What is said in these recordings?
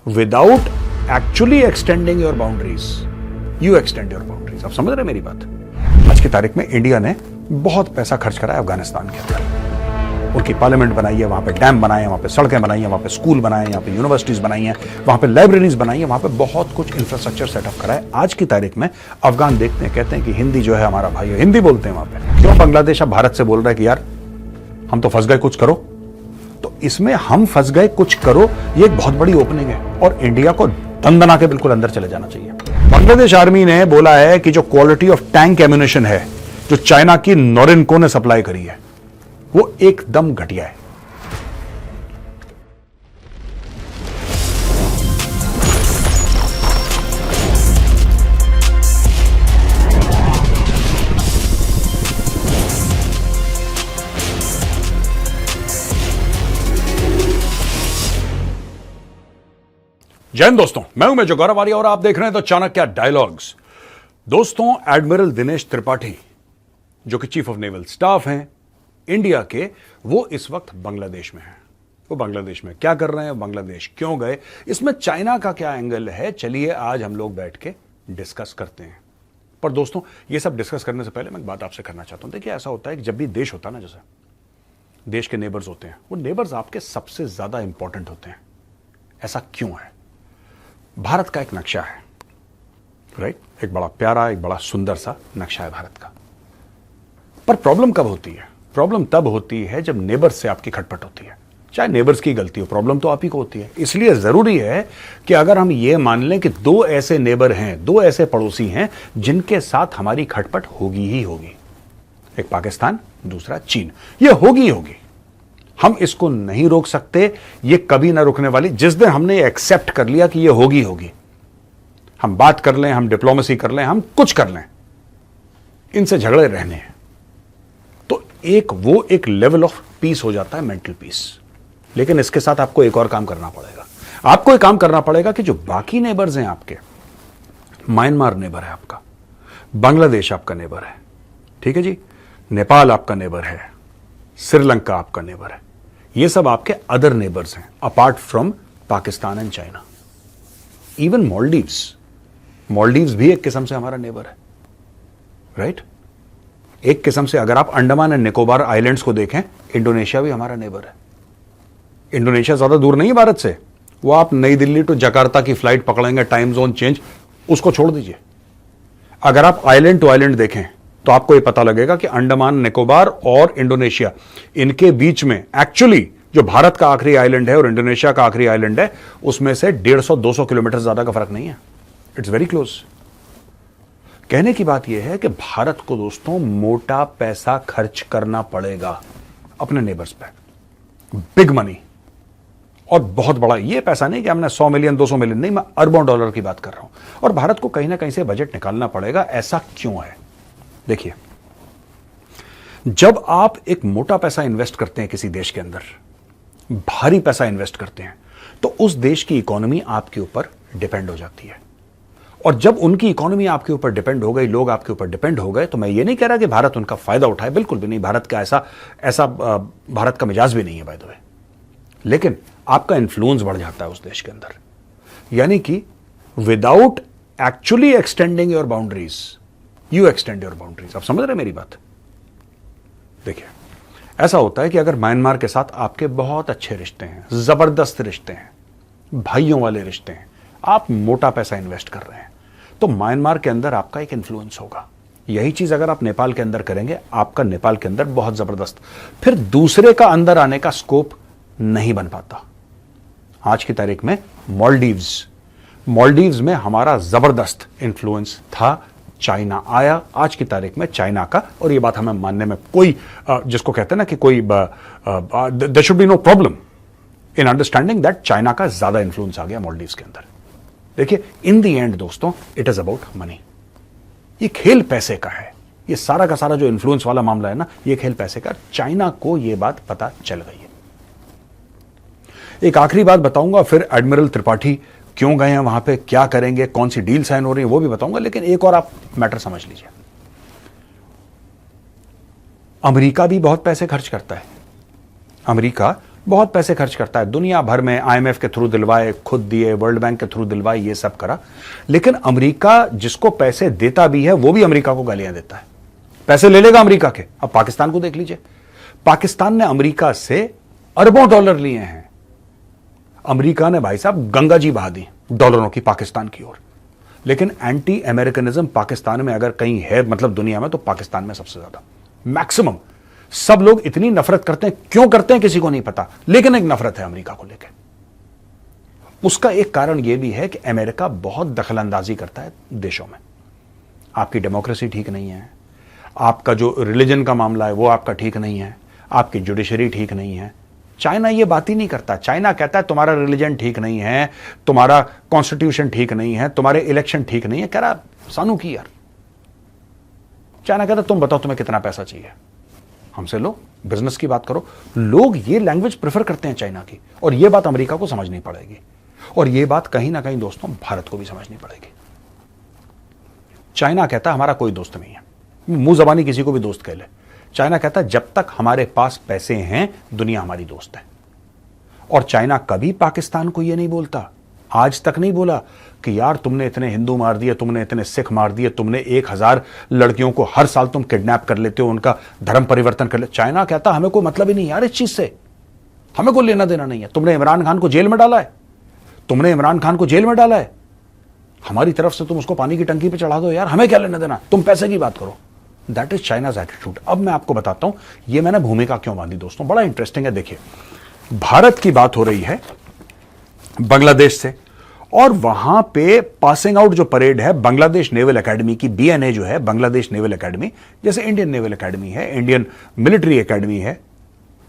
Without actually extending your boundaries, you extend your boundaries. आप समझ रहे हैं मेरी बात? आज की तारीख में इंडिया ने बहुत पैसा खर्च करा है अफगानिस्तान के अंदर। उनकी पार्लियामेंट बनाई है, वहां पे डैम बनाए हैं, वहां पे सड़कें बनाई हैं, वहां पे स्कूल बनाए हैं, यहाँ पे यूनिवर्सिटीज बनाई हैं, वहां पे लाइब्रेरीज बनाई हैं, वहां पे बहुत कुछ इंफ्रास्ट्रक्चर सेटअप करा है। आज की तारीख में अफगान देखते हैं, कहते हैं कि हिंदी जो है हमारा भाई है, हिंदी बोलते हैं वहां पे। क्यों बांग्लादेश अब भारत से बोल रहा है कि यार हम तो फंस गए, कुछ करो? तो इसमें हम फंस गए कुछ करो, ये एक बहुत बड़ी ओपनिंग है और इंडिया को दंदना के बिल्कुल अंदर चले जाना चाहिए। बांग्लादेश आर्मी ने बोला है कि जो क्वालिटी ऑफ टैंक एम्यूनिशन है जो चाइना की नोरिनको ने सप्लाई करी है वो एकदम घटिया है। जय हिंद दोस्तों, मैं हूं मेजर गौरव आर्य और आप देख रहे हैं तो चाणक्य डायलॉग्स। दोस्तों, एडमिरल दिनेश त्रिपाठी जो कि चीफ ऑफ नेवल स्टाफ हैं इंडिया के, वो इस वक्त बांग्लादेश में हैं। वो बांग्लादेश में क्या कर रहे हैं, बांग्लादेश क्यों गए, इसमें चाइना का क्या एंगल है, चलिए आज हम लोग बैठ के डिस्कस करते हैं। पर दोस्तों, ये सब डिस्कस करने से पहले मैं एक बात आपसे करना चाहता हूं। देखिए, ऐसा होता है कि जब भी देश होता है ना, जैसे देश के नेबर्स होते हैं, वो नेबर्स आपके सबसे ज्यादा इंपॉर्टेंट होते हैं। ऐसा क्यों है? भारत का एक नक्शा है, राइट? एक बड़ा प्यारा, एक बड़ा सुंदर सा नक्शा है भारत का। पर प्रॉब्लम कब होती है? प्रॉब्लम तब होती है जब नेबर्स से आपकी खटपट होती है। चाहे नेबर्स की गलती हो, प्रॉब्लम तो आप ही को होती है। इसलिए जरूरी है कि अगर हम ये मान लें कि दो ऐसे नेबर हैं, दो ऐसे पड़ोसी हैं जिनके साथ हमारी खटपट होगी ही होगी, एक पाकिस्तान, दूसरा चीन, ये होगी ही होगी। हम इसको नहीं रोक सकते, ये कभी ना रुकने वाली। जिस दिन हमने एक्सेप्ट कर लिया कि ये होगी होगी, हम बात कर लें, हम डिप्लोमेसी कर लें, हम कुछ कर लें, इनसे झगड़े रहने हैं, तो एक लेवल ऑफ पीस हो जाता है, मेंटल पीस। लेकिन इसके साथ आपको एक और काम करना पड़ेगा। आपको एक काम करना पड़ेगा कि जो बाकी नेबर्स हैं आपके, म्यांमार नेबर है आपका, बांग्लादेश आपका नेबर है, ठीक है जी, नेपाल आपका नेबर है, श्रीलंका आपका नेबर है, ये सब आपके अदर नेबर्स हैं apart from Pakistan and China. Even Maldives भी एक किस्म से हमारा नेबर है, राइट? एक किस्म से अगर आप अंडमान एंड निकोबार आइलैंड्स को देखें, इंडोनेशिया भी हमारा नेबर है। इंडोनेशिया ज्यादा दूर नहीं है भारत से। वो आप नई दिल्ली टू जकार्ता की फ्लाइट पकड़ेंगे, टाइम जोन चेंज, उसको छोड़ दीजिए। अगर आप आइलैंड टू आइलैंड देखें तो आपको यह पता लगेगा कि अंडमान निकोबार और इंडोनेशिया, इनके बीच में एक्चुअली जो भारत का आखिरी आइलैंड है और इंडोनेशिया का आखिरी आइलैंड है, उसमें से 150-200 किलोमीटर ज्यादा का फर्क नहीं है। It's very close. कहने की बात यह है कि भारत को दोस्तों मोटा पैसा खर्च करना पड़ेगा अपने नेबर्स पे, बिग मनी, और बहुत बड़ा। ये पैसा नहीं कि हमने 100 मिलियन 200 मिलियन, नहीं, मैं अरबों डॉलर की बात कर रहा हूं। और भारत को कहीं ना कहीं से बजट निकालना पड़ेगा। ऐसा क्यों है? देखिए, जब आप एक मोटा पैसा इन्वेस्ट करते हैं किसी देश के अंदर, भारी पैसा इन्वेस्ट करते हैं, तो उस देश की इकोनॉमी आपके ऊपर डिपेंड हो जाती है। और जब उनकी इकोनॉमी आपके ऊपर डिपेंड हो गई, लोग आपके ऊपर डिपेंड हो गए, तो मैं ये नहीं कह रहा कि भारत उनका फायदा उठाए, बिल्कुल भी नहीं। भारत का ऐसा भारत का मिजाज भी नहीं है बाय द वे। लेकिन आपका इन्फ्लुएंस बढ़ जाता है उस देश के अंदर। यानी कि without actually extending your boundaries, you extend your boundaries. आप समझ रहे हैं मेरी बात? देखिए, ऐसा होता है कि अगर म्यांमार के साथ आपके बहुत अच्छे रिश्ते हैं, जबरदस्त रिश्ते हैं, भाइयों वाले रिश्ते हैं, आप मोटा पैसा इन्वेस्ट कर रहे हैं, तो म्यांमार के अंदर आपका एक इन्फ्लुएंस होगा। यही चीज अगर आप नेपाल के अंदर करेंगे, आपका नेपाल के अंदर बहुत जबरदस्त, फिर दूसरे का अंदर आने का स्कोप नहीं बन पाता। आज की तारीख में मॉलडीव्स में हमारा जबरदस्त इन्फ्लुएंस था, चाइना आया। आज की तारीख में चाइना का, और ये बात हमें मानने में कोई जिसको कहते हैं ना कि कोई there should be no problem in understanding that China का ज्यादा इन्फ्लुएंस आ गया मॉलडीव्स के अंदर। देखिए, इन दी एंड दोस्तों, इट इज अबाउट मनी। ये खेल पैसे का है। ये सारा का सारा जो इन्फ्लुएंस वाला मामला है ना, ये खेल पैसे का। चाइना को ये बात पता चल गई है। एक आखिरी बात बताऊंगा, फिर एडमिरल त्रिपाठी क्यों गए हैं वहां पे, क्या करेंगे, कौन सी डील साइन हो रही है, वो भी बताऊंगा। लेकिन एक और आप मैटर समझ लीजिए, अमेरिका भी बहुत पैसे खर्च करता है। अमेरिका बहुत पैसे खर्च करता है, दुनिया भर में आईएमएफ के थ्रू दिलवाए, खुद दिए, वर्ल्ड बैंक के थ्रू दिलवाए, ये सब करा। लेकिन अमेरिका जिसको पैसे देता भी है वो भी अमेरिका को गालियां देता है, पैसे ले लेगा अमेरिका के। अब पाकिस्तान को देख लीजिए, पाकिस्तान ने अमेरिका से अरबों डॉलर लिए हैं। अमेरिका ने भाई साहब गंगा जी बहा दी डॉलरों की पाकिस्तान की ओर। लेकिन एंटी अमेरिकनिज्म पाकिस्तान में अगर कहीं है, मतलब दुनिया में, तो पाकिस्तान में सबसे ज्यादा, मैक्सिमम। सब लोग इतनी नफरत करते हैं, क्यों करते हैं किसी को नहीं पता, लेकिन एक नफरत है अमेरिका को लेकर। उसका एक कारण यह भी है कि अमेरिका बहुत दखलंदाजी करता है देशों में। आपकी डेमोक्रेसी ठीक नहीं है, आपका जो रिलीजन का मामला है वो आपका ठीक नहीं है, आपकी जुडिशरी ठीक नहीं है। चाइना ये बात ही नहीं करता। चाइना कहता है तुम्हारा रिलीजन ठीक नहीं है, तुम्हारा कॉन्स्टिट्यूशन ठीक नहीं है, तुम्हारे इलेक्शन ठीक नहीं है। कह रहा सानू की यार। चाइना कहता तुम बताओ तुम्हें कितना पैसा चाहिए, हमसे लो, बिजनेस की बात करो। लोग ये लैंग्वेज प्रेफर करते हैं चाइना की, और ये बात अमेरिका को समझनी पड़ेगी, और ये बात कहीं ना कहीं दोस्तों भारत को भी समझनी पड़ेगी। चाइना कहता हमारा कोई दोस्त नहीं है, मुंह जबानी किसी को भी दोस्त कह ले। चाइना कहता है जब तक हमारे पास पैसे हैं दुनिया हमारी दोस्त है। और चाइना कभी पाकिस्तान को यह नहीं बोलता, आज तक नहीं बोला कि यार तुमने इतने हिंदू मार दिए, तुमने इतने सिख मार दिए, तुमने 1000 लड़कियों को हर साल तुम किडनैप कर लेते हो, उनका धर्म परिवर्तन कर ले। चाइना कहता हमें कोई मतलब ही नहीं यार इस चीज से, हमें कोई लेना देना नहीं है। तुमने इमरान खान को जेल में डाला है, तुमने इमरान खान को जेल में डाला है, हमारी तरफ से तुम उसको पानी की टंकी पे चढ़ा दो यार, हमें क्या लेना देना, तुम पैसे की बात करो। That is China's attitude. अब मैं आपको बताता हूं ये मैंने भूमिका क्यों बांधी दोस्तों, बड़ा इंटरेस्टिंग है। देखिए, भारत की बात हो रही है बांग्लादेश से, और वहां पे पासिंग आउट जो परेड है बांग्लादेश नेवल एकेडमी की, बीएनए जो है बांग्लादेश नेवल एकेडमी, जैसे इंडियन नेवल एकेडमी है, इंडियन मिलिट्री एकेडमी है,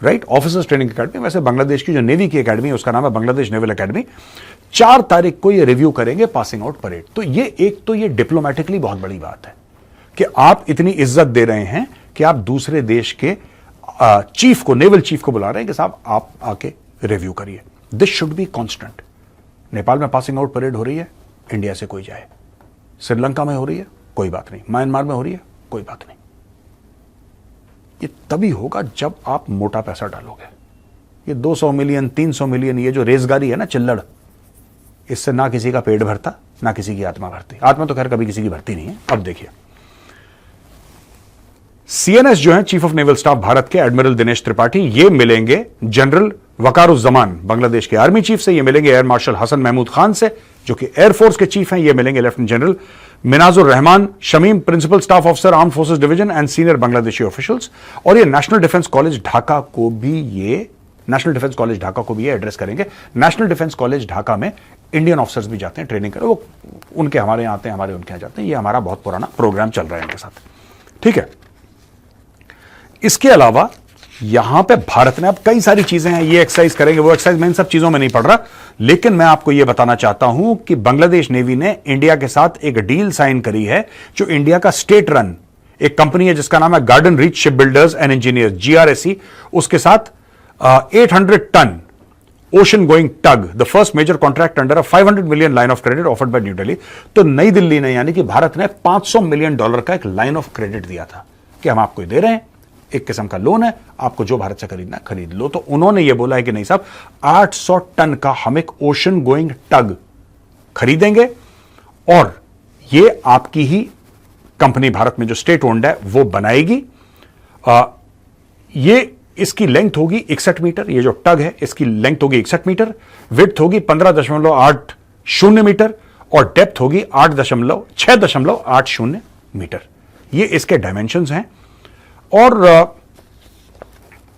राइट, ऑफिसर्स ट्रेनिंग एकेडमी, वैसे बांग्लादेश की जो नेवी की एकेडमी है उसका नाम है बांग्लादेश नेवल एकेडमी। 4 तारीख को ये रिव्यू करेंगे पासिंग आउट परेड। तो ये डिप्लोमेटिकली बहुत बड़ी बात है कि आप इतनी इज्जत दे रहे हैं कि आप दूसरे देश के चीफ को, नेवल चीफ को बुला रहे हैं कि साहब आप आके रिव्यू करिए। This should be constant. Nepal में पासिंग आउट परेड हो रही है, इंडिया से कोई जाए। श्रीलंका में हो रही है, कोई बात नहीं। म्यांमार में हो रही है, कोई बात नहीं। ये तभी होगा जब आप मोटा पैसा डालोगे। ये 200 मिलियन 300 मिलियन ये जो रेजगारी है ना, चिल्लड़, इससे ना किसी का पेट भरता, ना किसी की आत्मा भरती। आत्मा तो खैर कभी किसी की भरती नहीं है। अब देखिए, सीएनएस जो है chief of naval staff Bharat के एडमिरल दिनेश त्रिपाठी, ये मिलेंगे जनरल वकारुज्जमान बांग्लादेश के आर्मी चीफ से, ये मिलेंगे एयर मार्शल हसन महमूद खान से जो कि एयरफोर्स के चीफ हैं, ये मिलेंगे lieutenant general Minajur Rahman Shamim, principal staff officer arm forces division and senior Bangladeshi officials. और ये नेशनल डिफेंस कॉलेज ढाका को भी ये एड्रेस करेंगे। नेशनल डिफेंस कॉलेज ढाका में इंडियन ऑफिसर्स भी जाते हैं ट्रेनिंग कर, वो उनके हमारे यहां आते हैं, हमारे उनके यहां जाते हैं। ये हमारा बहुत पुराना प्रोग्राम चल रहा है इनके साथ, ठीक है। इसके अलावा यहां पे भारत ने अब कई सारी चीजें हैं, ये एक्सरसाइज करेंगे, वो एक्सरसाइज, मैं इन सब चीजों में नहीं पढ़ रहा, लेकिन मैं आपको यह बताना चाहता हूं कि बांग्लादेश नेवी ने इंडिया के साथ एक डील साइन करी है, जो इंडिया का स्टेट रन एक कंपनी है जिसका नाम है Garden Reach Shipbuilders and Engineers, GRSE, उसके साथ 800 ton ocean going tug, the first major contract under 500 million line of credit offered by New Delhi. तो नई दिल्ली ने, यानी कि भारत ने $500 मिलियन का एक लाइन ऑफ क्रेडिट दिया था कि हम आपको दे रहे हैं, एक किस्म का लोन है, आपको जो भारत से खरीदना है खरीद लो। तो उन्होंने ये बोला है कि नहीं साहब, 800 टन का हम एक ओशन गोइंग टग खरीदेंगे, और ये आपकी ही कंपनी भारत में जो स्टेट ओन्ड है वो बनाएगी। ये इसकी लेंथ होगी 61 मीटर, ये जो टग है इसकी लेंथ होगी 61 मीटर, विड्थ होगी 15.80 मीटर, और डेप्थ होगी 6.80 मीटर। ये इसके डायमेंशंस हैं। और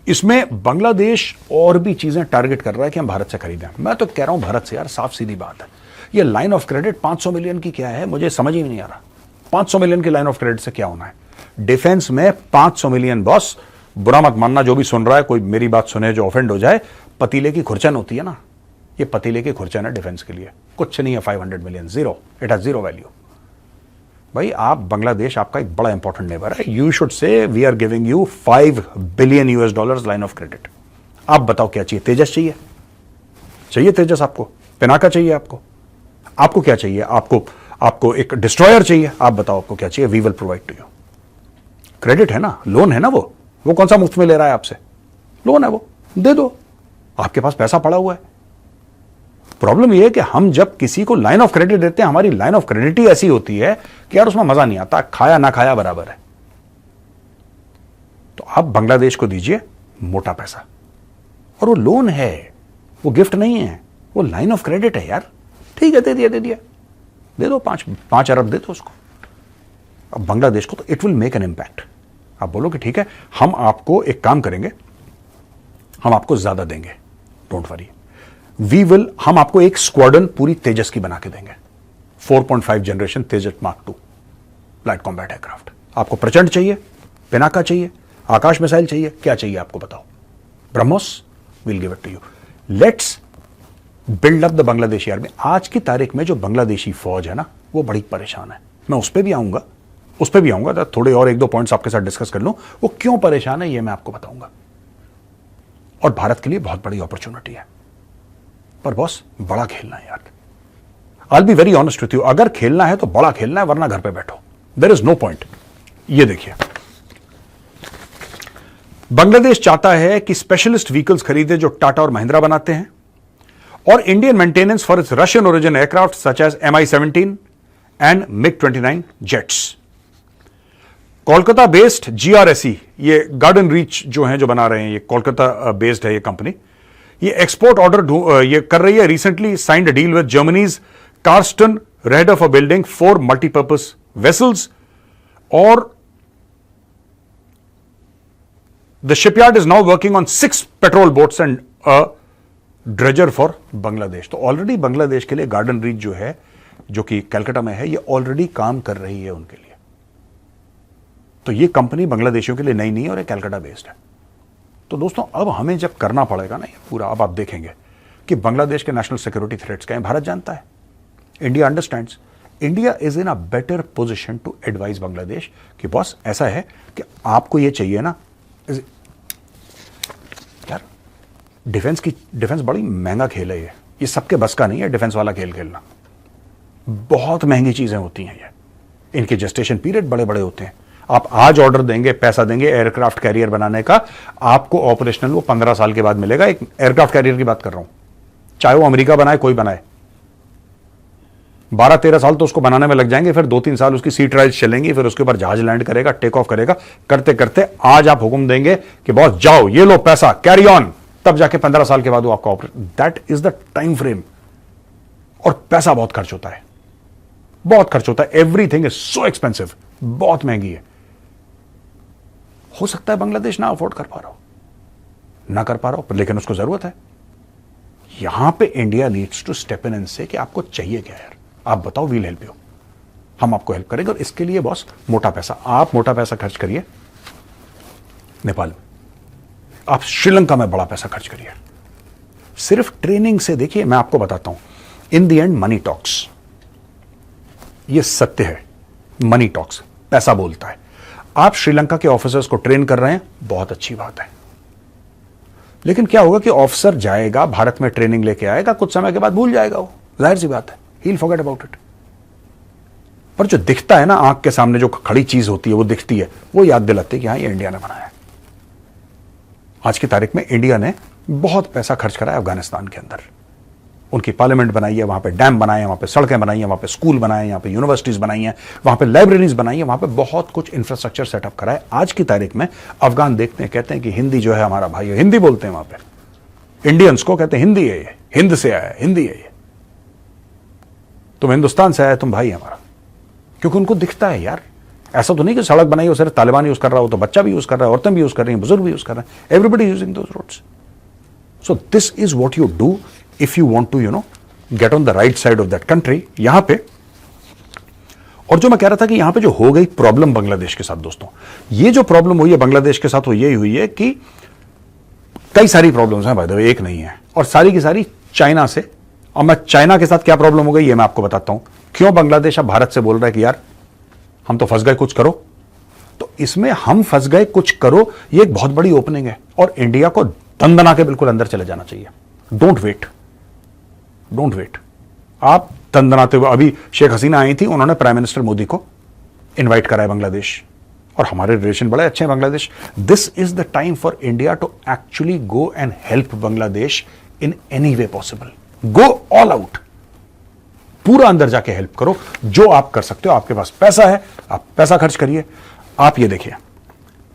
इसमें बांग्लादेश और भी चीजें टारगेट कर रहा है कि हम भारत से खरीदें। मैं तो कह रहा हूं भारत से यार, साफ सीधी बात है, ये लाइन ऑफ क्रेडिट 500 मिलियन की क्या है, मुझे समझ ही नहीं आ रहा। 500 मिलियन की लाइन ऑफ क्रेडिट से क्या होना है डिफेंस में? 500 मिलियन, बॉस बुरा मत मानना जो भी सुन रहा है, कोई मेरी बात सुने जो ऑफेंड हो जाए, पतीले की खुरचन होती है ना, ये पतीले की खुरचन है डिफेंस के लिए, कुछ नहीं है। 500 million, zero, it has zero value. भाई आप, बांग्लादेश आपका एक बड़ा इंपॉर्टेंट नेबर है, you should say we are giving you $5 billion line of credit. आप बताओ क्या चाहिए? तेजस चाहिए तेजस आपको? पिनाका चाहिए आपको क्या चाहिए? आपको एक डिस्ट्रॉयर चाहिए? आप बताओ आपको क्या चाहिए? We will provide to you. Credit है ना, लोन है ना, वो कौन सा मुफ्त में ले रहा है आपसे? लोन है, वो दे दो। आपके पास पैसा पड़ा हुआ है। प्रॉब्लम यह है कि हम जब किसी को लाइन ऑफ क्रेडिट देते हैं, हमारी लाइन ऑफ क्रेडिट ही ऐसी होती है कि यार उसमें मजा नहीं आता, खाया ना खाया बराबर है। तो आप बांग्लादेश को दीजिए मोटा पैसा, और वो लोन है, वो गिफ्ट नहीं है, वो लाइन ऑफ क्रेडिट है यार। ठीक है, दे दिया, दे दो 5 अरब दे दो उसको। अब बांग्लादेश को तो it will make an impact. आप बोलो कि ठीक है, हम आपको एक काम करेंगे, हम आपको ज्यादा देंगे, डोंट वरी, वी विल, हम आपको एक स्क्वाड्रन पूरी तेजस की बना के देंगे, 4.5 जनरेशन तेजस मार्क 2 लाइट कॉम्बैट एयरक्राफ्ट। आपको प्रचंड चाहिए, पिनाका चाहिए, आकाश मिसाइल चाहिए, क्या चाहिए आपको बताओ, BrahMos, will give it to you. Let's build up the Bangladeshi army. आज की तारीख में जो बांग्लादेशी फौज है ना, वो बड़ी परेशान है। मैं उस पर भी आऊंगा, थोड़े और 1-2 पॉइंट्स आपके साथ डिस्कस कर लूं, वो क्यों परेशान है ये मैं आपको बताऊंगा। और भारत के लिए बहुत बड़ी अपॉर्चुनिटी है, पर बॉस बड़ा खेलना है यार। I be very honest with you, अगर खेलना है तो बड़ा खेलना है, वरना घर पे बैठो, देयर इज नो पॉइंट। ये देखिए, बांग्लादेश चाहता है कि स्पेशलिस्ट व्हीकल्स खरीदे जो टाटा और महिंद्रा बनाते हैं, और Indian maintenance for its Russian origin aircraft such as MI-17 and MiG-29 jets. Kolkata based GRSE, ये गार्डन रीच जो हैं, जो बना रहे हैं, ये कोलकाता बेस्ड है ये कंपनी। ये एक्सपोर्ट ऑर्डर ये कर रही है। Recently signed a deal with Germany's Karsten Rehder for building 4 multipurpose vessels, और the shipyard is now working on 6 patrol boats and a dredger for Bangladesh. तो ऑलरेडी बांग्लादेश के लिए गार्डन रीच जो है, जो कि कलकत्ता में है, ये ऑलरेडी काम कर रही है उनके लिए। तो ये कंपनी बांग्लादेशियों के लिए नई नहीं है और ये कलकत्ता बेस्ड है। तो दोस्तों, अब हमें जब करना पड़ेगा ना ये पूरा, अब आप देखेंगे कि बांग्लादेश के नेशनल सिक्योरिटी थ्रेट्स क्या है। भारत जानता है, India understands, India is in a better position to advise Bangladesh कि बॉस ऐसा है कि आपको ये चाहिए ना यार। डिफेंस बड़ी महंगा खेल है ये सबके बस का नहीं है डिफेंस वाला खेल खेलना। बहुत महंगी चीजें होती हैं ये, इनके जेस्टेशन पीरियड बड़े बड़े होते हैं। आप आज ऑर्डर देंगे, पैसा देंगे एयरक्राफ्ट कैरियर बनाने का, आपको ऑपरेशनल वो 15 साल के बाद मिलेगा। एक एयरक्राफ्ट कैरियर की बात कर रहा हूं, चाहे वो अमेरिका बनाए कोई बनाए, 12-13 साल तो उसको बनाने में लग जाएंगे, फिर 2-3 साल उसकी सी ट्रायल्स चलेंगी, फिर उसके ऊपर जहाज लैंड करेगा, टेक ऑफ करेगा, करते करते आज आप हुक्म देंगे कि बॉस जाओ, ये लो पैसा, कैरी ऑन, तब जाके 15 साल के बाद वो आपका operate, that is the time frame. और पैसा बहुत खर्च होता है, बहुत खर्च होता है। एवरीथिंग इज सो एक्सपेंसिव, बहुत महंगी है। हो सकता है बांग्लादेश ना अफोर्ड कर पा रहा हो, पर लेकिन उसको जरूरत है। यहां पे India needs to step in and say कि आपको चाहिए क्या यार, आप बताओ, वील हेल्प यू, हम आपको हेल्प करेंगे। और इसके लिए बॉस मोटा पैसा, आप मोटा पैसा खर्च करिए नेपाल में, आप श्रीलंका में बड़ा पैसा खर्च करिए। सिर्फ ट्रेनिंग से देखिए, मैं आपको बताता हूं, in the end money talks, ये सत्य है, मनी टॉक्स, पैसा बोलता है। आप श्रीलंका के ऑफिसर्स को ट्रेन कर रहे हैं, बहुत अच्छी बात है, लेकिन क्या होगा कि ऑफिसर जाएगा, भारत में ट्रेनिंग लेके आएगा, कुछ समय के बाद भूल जाएगा, वो जाहिर सी बात है, he will forget about it. पर जो दिखता है ना, आंख के सामने जो खड़ी चीज होती है, वो दिखती है, वो याद दिलाती है कि हाँ, ये इंडिया ने बनाया है। आज की तारीख में इंडिया ने बहुत पैसा खर्च करा है अफगानिस्तान के अंदर, उनकी पार्लियामेंट बनाई है, वहां पे डैम बनाए हैं, वहां पे सड़कें बनाई हैं, वहां पे स्कूल बनाए हैं, यहाँ पे यूनिवर्सिटीज बनाई हैं, वहां पे लाइब्रेरीज बनाई हैं, वहां पे बहुत कुछ इंफ्रास्ट्रक्चर सेटअप करा है। आज की तारीख में अफगान देखते हैं, कहते हैं कि हिंदी जो है हमारा भाई है, हिंदी बोलते हैं वहां पे, इंडियंस को कहते हैं हिंदी है ये, हिंद से आया है, हिंदी है ये, तुम हिंदुस्तान से आया, तुम भाई हमारा, क्योंकि उनको दिखता है यार। ऐसा तो नहीं कि सड़क बनाई हो सिर्फ तालिबान यूज कर रहा हो, तो बच्चा भी यूज कर रहा है, औरतें भी यूज कर रही हैं, बुजुर्ग भी यूज कर रहे हैं, everybody using those roads. So this is what you do if you want to get on the right side of that country. यहां पे, और जो मैं कह रहा था कि यहां पे जो हो गई प्रॉब्लम बांग्लादेश के साथ, दोस्तों, ये जो प्रॉब्लम हुई है बांग्लादेश के साथ, वो यही हुई है कि कई सारी प्रॉब्लम्स हैं, बाय द वे, एक नहीं है, और सारी की सारी चाइना से। और मैं चाइना के साथ क्या प्रॉब्लम हो गई ये मैं आपको बताता हूं, क्यों बांग्लादेश अब भारत से बोल रहा है कि यार हम तो फंस गए, कुछ करो। तो इसमें हम फंस गए, कुछ करो, ये एक बहुत बड़ी ओपनिंग है, और इंडिया को दंदना के बिल्कुल अंदर चले जाना चाहिए। डोंट वेट, आप दंदनाते हुए, अभी शेख हसीना आई थी, उन्होंने प्राइम मिनिस्टर मोदी को इनवाइट करा है बांग्लादेश, और हमारे रिलेशन बड़े अच्छे हैं Bangladesh. This is the time for India to actually go and help Bangladesh in any way possible. Go all out, पूरा अंदर जाके हेल्प करो, जो आप कर सकते हो। आपके पास पैसा है, आप पैसा खर्च करिए। आप ये देखिए,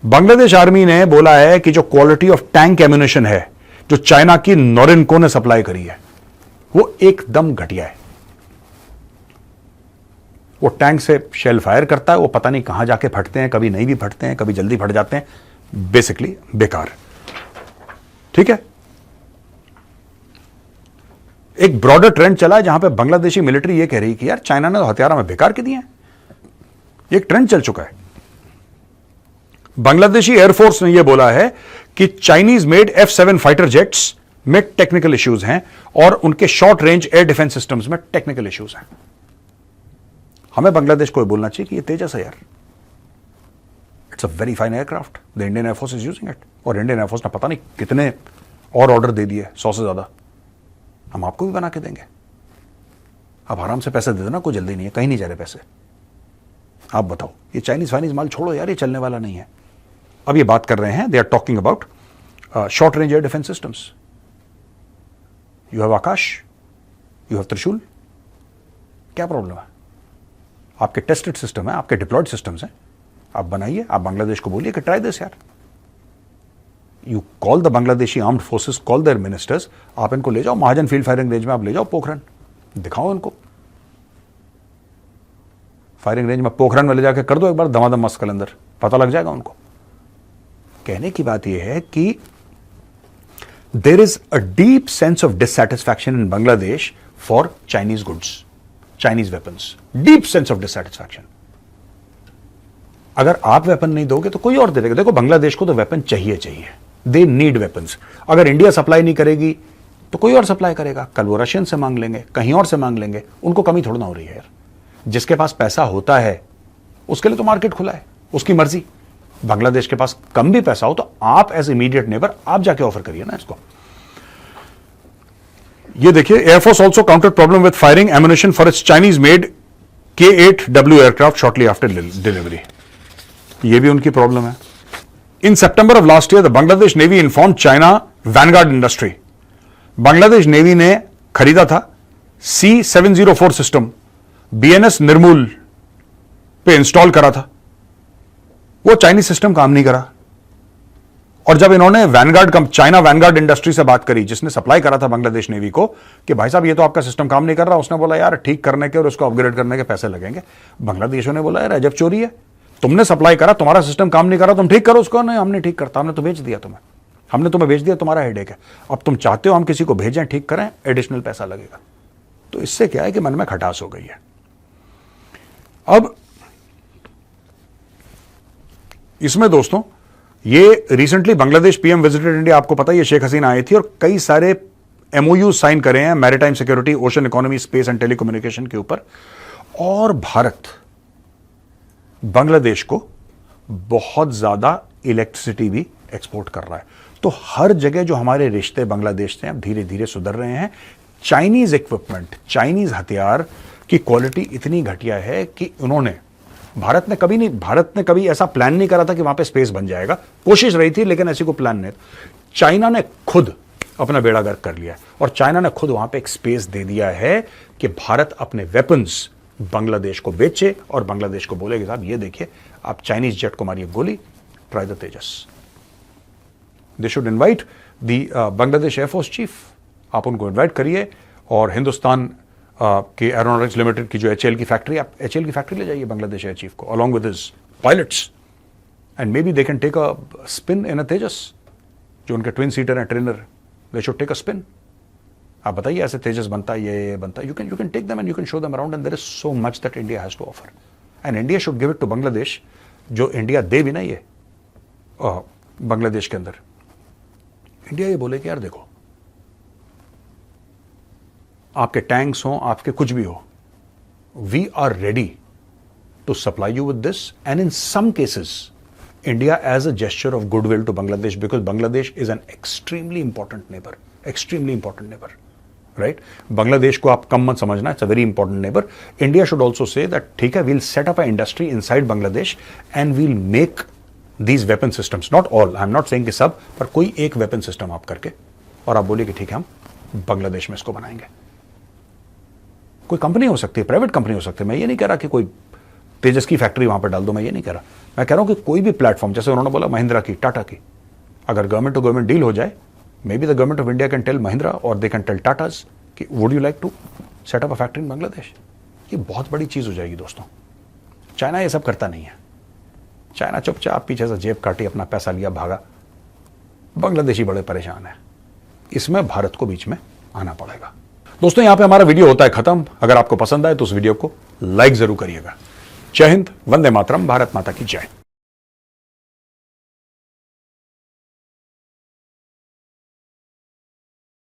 बांग्लादेश आर्मी ने बोला है कि जो क्वालिटी ऑफ टैंक एम्यूनिशन है जो चाइना की नोरिनको ने सप्लाई करी है वो एकदम घटिया है। वो टैंक से शेल फायर करता है, वो पता नहीं कहां जाके फटते हैं, कभी नहीं भी फटते हैं, कभी जल्दी फट जाते हैं, बेसिकली बेकार। ठीक है, एक ब्रॉडर ट्रेंड चला है जहां पे बांग्लादेशी मिलिट्री ये कह रही है कि यार चाइना ने तो हथियार हमें बेकार के दिए हैं। एक ट्रेंड चल चुका है। बांग्लादेशी एयरफोर्स ने यह बोला है कि Chinese made F-7 fighter jets में टेक्निकल इश्यूज हैं और उनके short range air defence systems में टेक्निकल इश्यूज हैं। हमें बांग्लादेश को बोलना चाहिए कि ये तेजस है यार, it's a very fine aircraft, the Indian air force is using it. और इंडियन एयरफोर्स ने पता नहीं कितने और ऑर्डर दे दिए, 100 से ज्यादा। हम आपको भी बना के देंगे, आप आराम से पैसे दे देना, कोई जल्दी नहीं है, कहीं नहीं जा रहे पैसे। आप बताओ, ये चाइनीज फाइनीज माल छोड़ो यार, ये चलने वाला नहीं है। अब ये बात कर रहे हैं, they are talking about short range air defence systems. You have Akash, you have Trishul, क्या प्रॉब्लम है? आपके टेस्टेड सिस्टम है, आपके डिप्लॉयड सिस्टम्स हैं, आप बनाइए। आप बांग्लादेश को बोलिए कि ट्राई दिस यार। You call the Bangladeshi armed forces, call their ministers, आप इनको ले जाओ महाजन फील्ड फायरिंग रेंज में, आप ले जाओ पोखरन, दिखाओ इनको फायरिंग रेंज में। पोखरन में ले जाकर कर दो एक बार दमादम मस्त कलंदर, पता लग जाएगा उनको। कहने की बात यह है कि there is a deep sense of dissatisfaction in Bangladesh for Chinese goods, Chinese weapons, deep sense of dissatisfaction. अगर आप वेपन नहीं दोगे तो कोई और दे देगा। देखो, बांग्लादेश को तो वेपन चाहिए, दे नीड वेपन्स। अगर इंडिया सप्लाई नहीं करेगी तो कोई और सप्लाई करेगा। कल वो रशियन से मांग लेंगे, कहीं और से मांग लेंगे, उनको कमी थोड़ा ना हो रही है यार। जिसके पास पैसा होता है उसके लिए तो मार्केट खुला है, उसकी मर्जी। बांग्लादेश के पास कम भी पैसा हो तो आप एज इमीडिएट नेबर आप जाके ऑफर करिए ना इसको। ये देखिए, air force also counted problem with firing ammunition for its Chinese made K-8W aircraft shortly after delivery. ये भी उनकी प्रॉब्लम है। In September of last year the Bangladesh navy inform China Vanguard Industry. Bangladesh navy ने खरीदा था C-704 सिस्टम, BNS निर्मूल पे install करा था, वो चाइनीज सिस्टम काम नहीं करा। और जब इन्होंने चाइना वैनगार्ड इंडस्ट्री से बात करी, जिसने सप्लाई करा था बांग्लादेश नेवी को, कि भाई साहब ये तो आपका सिस्टम काम नहीं कर रहा, उसने बोला यार ठीक करने के और उसको अपग्रेड करने के पैसे लगेंगे। बांग्लादेशों ने बोला यार अजब चोरी है, तुमने सप्लाई करा, तुम्हारा सिस्टम काम नहीं कर रहा, तुम ठीक करो उसको। नहीं, हमने ठीक करता, हमने तो भेज दिया तुम्हें, हमने तुम्हें भेज दिया, तुम्हारा हेडेक है। अब तुम चाहते हो हम किसी को भेजें, ठीक करें, एडिशनल पैसा लगेगा। तो इससे क्या है कि मन में खटास हो गई है। अब इसमें दोस्तों, ये recently Bangladesh PM visited India, आपको पता है ये शेख हसीना आई थी और कई सारे MOU साइन करे हैं maritime security, ocean economy, space and telecommunication के ऊपर। और भारत बांग्लादेश को बहुत ज्यादा इलेक्ट्रिसिटी भी एक्सपोर्ट कर रहा है। तो हर जगह जो हमारे रिश्ते बांग्लादेश से अब धीरे धीरे सुधर रहे हैं। चाइनीज इक्विपमेंट, चाइनीज हथियार की क्वालिटी इतनी घटिया है कि भारत ने कभी ऐसा प्लान नहीं करा था कि वहां पे स्पेस बन जाएगा। कोशिश रही थी लेकिन ऐसी कोई प्लान नहीं। चाइना ने खुद अपना बेड़ा गर्क कर लिया और चाइना ने खुद वहां पे एक स्पेस दे दिया है कि भारत अपने वेपन्स बांग्लादेश को बेचे और बांग्लादेश को बोले कि साहब ये देखिए, आप चाइनीज जेट को मारिए गोली, try the Tejas. They should invite the Bangladesh air force chief, आप उनको इन्वाइट करिए और हिंदुस्तान के एरोनॉटिक्स लिमिटेड की जो HAL की फैक्ट्री, आप HAL की फैक्ट्री ले जाइए बांग्लादेश एयर चीफ को along with his pilots, and may be they can take a spin in a Tejas. जो उनके ट्विन सीटर हैं trainer, they should take a spin. आप बताइए ऐसे तेजस बनता है, ये बनता है। You can take them and you can show them around, and there is so much that India has to offer, and India should give it to Bangladesh. जो India दे भी ना ये बांग्लादेश के अंदर, इंडिया ये बोले कि यार देखो, आपके टैंक्स हो, आपके कुछ भी हो, we are ready to supply you with this, and in some cases India as a gesture of goodwill to Bangladesh, because Bangladesh is an extremely important neighbour, right? Bangladesh को आप कम मत समझना, it's a very important neighbour. India should also say that ठीक है, we'll set up a industry inside Bangladesh and we'll make these weapon systems. Not all, I am not saying कि सब, पर कोई एक वेपन सिस्टम आप करके और आप बोलिए कि ठीक है, हम बांग्लादेश में इसको बनाएंगे. कोई कंपनी हो सकती है, प्राइवेट कंपनी हो सकती है. मैं ये नहीं कह रहा कि कोई तेजस की फैक्ट्री वहां पर डाल दो, मैं ये नहीं कह रहा. मैं कह रहा हूं कि कोई भी प्लेटफॉर्म, जैसे उन्होंने बोला महिंद्रा की, टाटा की, अगर गवर्नमेंट टू गवर्नमेंट डील हो जाए, may be the government of India can tell Mahindra और दे कैन टेल टाटाज कि would you like to set up a factory in Bangladesh. ये बहुत बड़ी चीज हो जाएगी दोस्तों. चाइना ये सब करता नहीं है. चाइना चुपचाप पीछे से जेब काटी, अपना पैसा लिया, भागा. बांग्लादेशी बड़े परेशान है. इसमें भारत को बीच में आना पड़ेगा. दोस्तों, यहां पे हमारा वीडियो होता है खत्म. अगर आपको पसंद आए तो उस वीडियो को लाइक जरूर करिएगा. जय हिंद, वंदे मातरम, भारत माता की जय.